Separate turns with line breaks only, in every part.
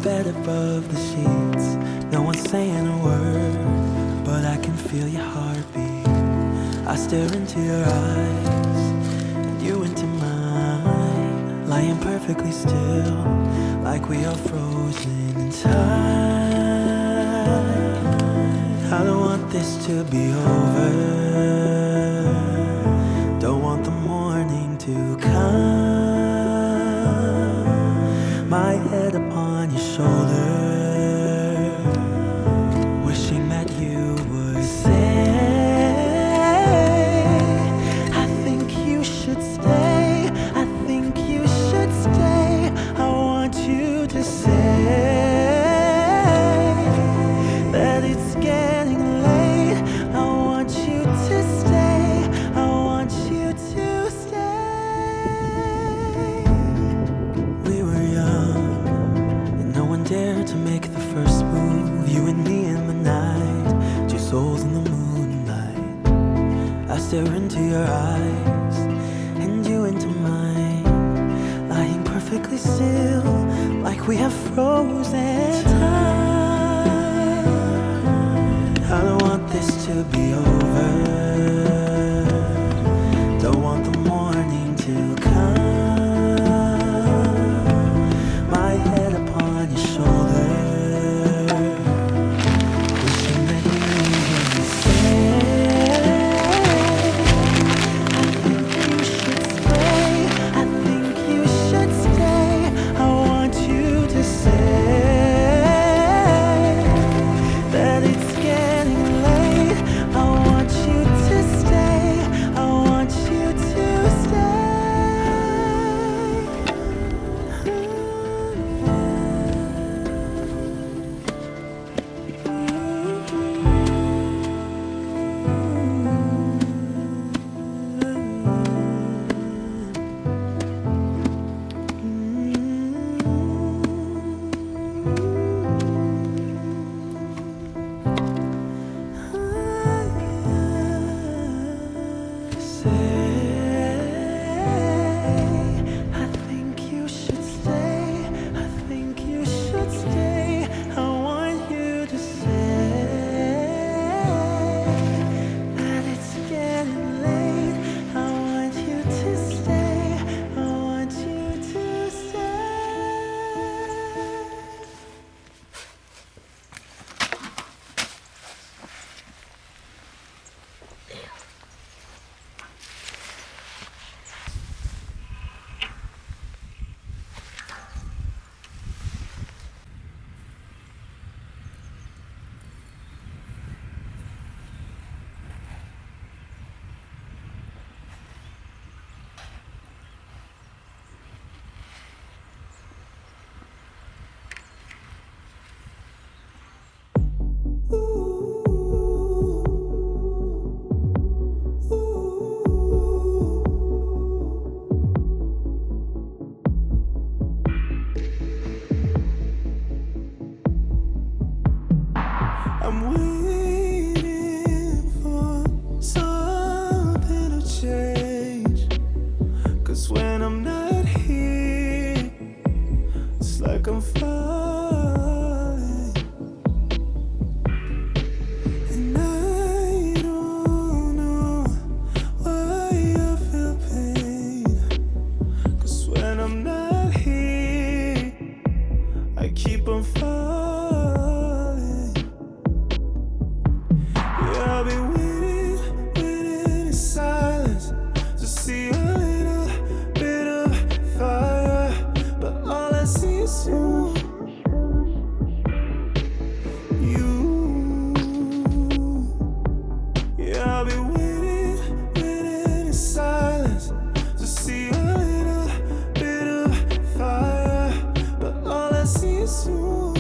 bed above the sheets. No one's saying a word, but I can feel your heartbeat. I stare into your eyes, and you into mine, lying perfectly still, like we are frozen in time. I don't want this to be over, don't want the morning to come. My head upon your shoulder, wishing that you would say, I think you should stay, I think you should stay. I want you to say that it's getting late. I want you to stay, I want you to stay. We were young and no one dared to make the first move. You and me in the night, two souls in the moonlight. I stare into your eyes and you into mine, lying perfectly still, like we have frozen time. I don't want this to be over, don't want the morning to come. My head upon your shoulder, wishing that you would say, I think you should stay, I think you should stay. I want you to say that it's getting late. I want you to stay, I want you to stay. I think you should stay, I think you should stay. I want you to say that it's getting late. I want you to stay, I want you to stay. I'm waiting for something to change, 'cause when I'm not here, it's like I'm falling, and I don't know why I feel pain, 'cause when I'm not here, I keep on falling. I've been waiting, waiting in silence to see a little bit of fire, but all I see is you. You. Yeah, I've been waiting, waiting in silence to see a little bit of fire, but all I see is you.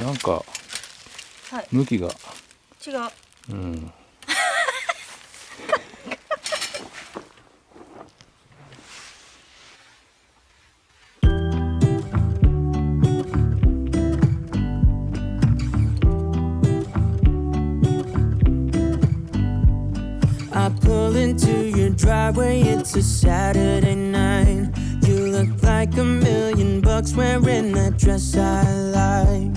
なんか
はい、
向きが
違う。
うん。
I pull into your driveway, it's a Saturday night. You look like $1,000,000 wearing that dress I like.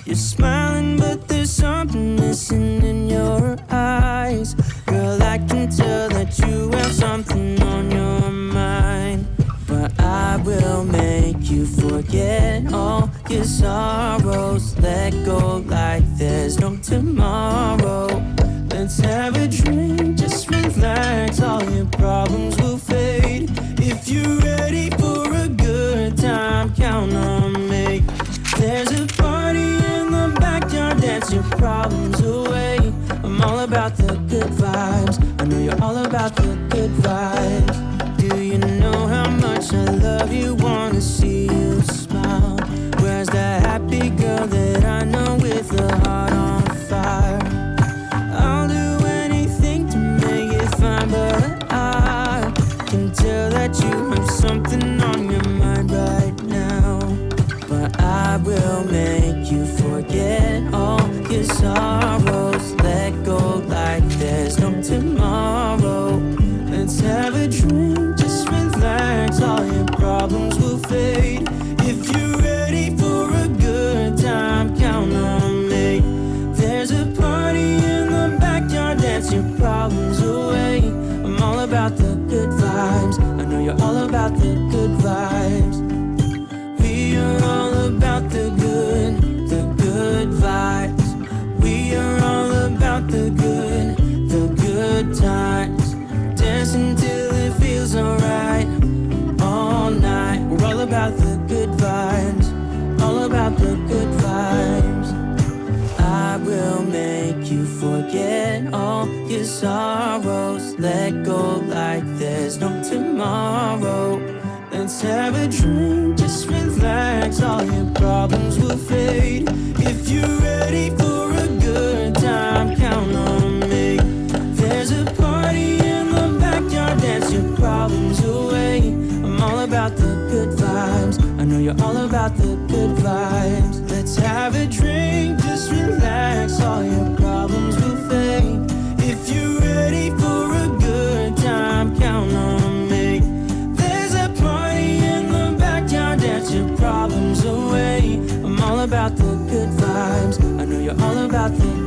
You're smiling, but there's something missing in your eyes. Girl, I can tell that you have something on your mind. But I will make you forget all your sorrows. Let go like there's no tomorrow. Let's have a drink, just relax, all your problems will fade. If you're ready for a good time, count on me. There's a party in the backyard, dance your problems away. I'm all about the good vibes, I know you're all about the good vibes. Do you know how much I love you, wanna see you smile? Where's the happy girl that I know with a heart on fire? I'll do anything to make it fine, but I can tell that you have something on your mind right now. But I will make you forget all your sorrows. Let go like there's no tomorrow. Let's have a drink, just relax, all your problems will fade. If you're ready for a good time, count on me. There's a party in the backyard, dance your problems away. I'm all about the good vibes, I know you're all about the good vibes. We are all about the good vibes. We are all about the good times. Dancing till it feels alright, all night. We're all about the good vibes, all about the good vibes. I will make you forget all your sorrows. Let go like there's no tomorrow. Let's have a drink, just relax, all your problems will fade. If you're ready for a good time, count on me. There's a party in the backyard, dance your problems away. I'm all about the good vibes, I know you're all about the good vibes. Let's have a drink, just relax, all your problems will fade. If you're ready for a good time, count on me. There's a party in the backyard, dance your problems away. I'm all about the good vibes, I know you're all about the